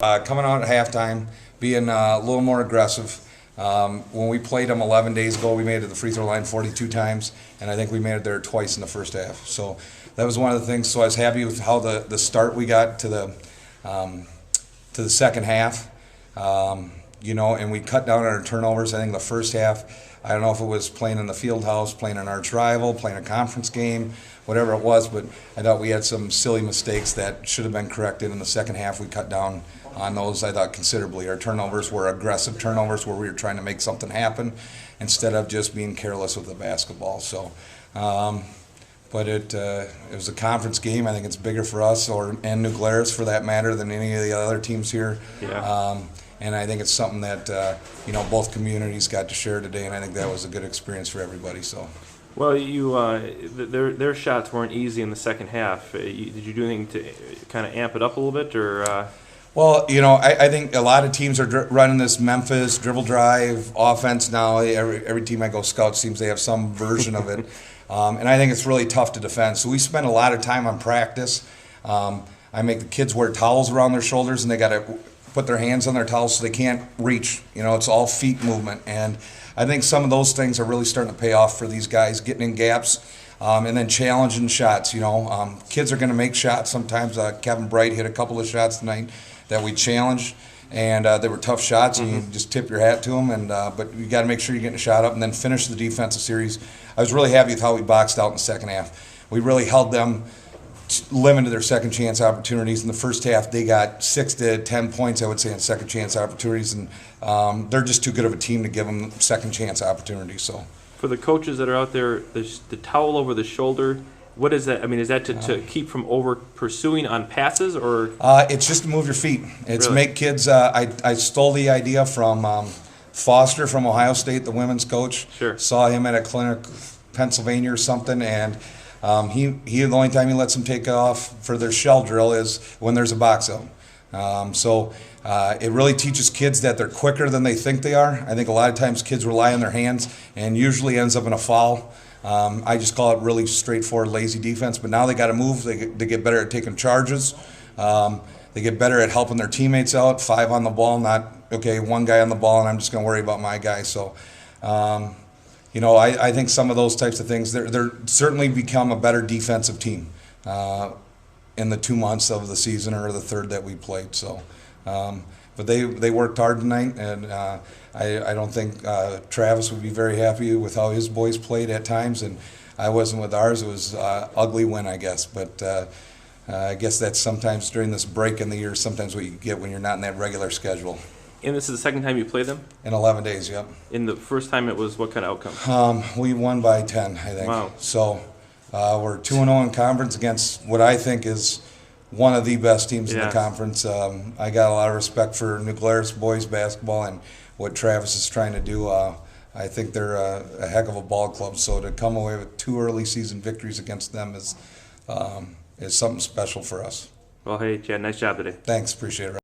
Coming out at halftime, being a little more aggressive. When we played them 11 days ago, we made it to the free throw line 42 times, and I think we made it there twice in the first half. So that was one of the things. So I was happy with how the start we got to the second half. And we cut down on our turnovers. I think the first half, I don't know if it was playing in the field house, playing an arch rival, playing a conference game, whatever it was, but I thought we had some silly mistakes that should have been corrected. In the second half, we cut down on those, I thought, considerably. Our turnovers were aggressive turnovers where we were trying to make something happen instead of just being careless with the basketball. So, but it was a conference game. I think it's bigger for us and New Glarus, for that matter, than any of the other teams here. Yeah. And I think it's something that both communities got to share today, and I think that was a good experience for everybody. So. Well, their shots weren't easy in the second half. Did you do anything to kind of amp it up a little bit, or? Well, I think a lot of teams are running this Memphis dribble drive offense now. Every team I go scout seems they have some version of it, and I think it's really tough to defend. So we spend a lot of time on practice. I make the kids wear towels around their shoulders, and they got to put their hands on their towels so they can't reach. It's all feet movement, and I think some of those things are really starting to pay off for these guys, getting in gaps, and then challenging shots. Kids are going to make shots sometimes. Kevin Bright hit a couple of shots tonight that we challenged, and they were tough shots, and you just tip your hat to them. But you got to make sure you're getting a shot up, and then finish the defensive series. I was really happy with how we boxed out in the second half. We really held them, limited their second chance opportunities. In the first half, they got 6 to 10 points, I would say, in second chance opportunities, and they're just too good of a team to give them second chance opportunities. So, for the coaches that are out there, the towel over the shoulder, what is that? I mean, is that to keep from over pursuing on passes, or? It's just to move your feet. It's Really? make kids. I stole the idea from Foster from Ohio State, the women's coach. Sure. Saw him at a clinic, Pennsylvania or something, and he the only time he lets them take off for their shell drill is when there's a box out. So it really teaches kids that they're quicker than they think they are. I think a lot of times kids rely on their hands and usually ends up in a foul. I just call it really straightforward, lazy defense. But now they got to move. They get better at taking charges. They get better at helping their teammates out. 5 on the ball, not one guy on the ball, and I'm just going to worry about my guy. So. I think some of those types of things, they're certainly become a better defensive team in the 2 months of the season or the third that we played. So, but they worked hard tonight, and I don't think Travis would be very happy with how his boys played at times, and I wasn't with ours. It was ugly win, I guess. But I guess that's sometimes during this break in the year, sometimes what you get when you're not in that regular schedule. And this is the second time you played them? In 11 days, yep. In the first time, it was what kind of outcome? We won by 10, I think. Wow. So we're 2-0 in conference against what I think is one of the best teams in the conference. I got a lot of respect for New Glarus boys basketball and what Travis is trying to do. I think they're a heck of a ball club. So to come away with 2 early season victories against them is something special for us. Well, hey, Chad, nice job today. Thanks, appreciate it.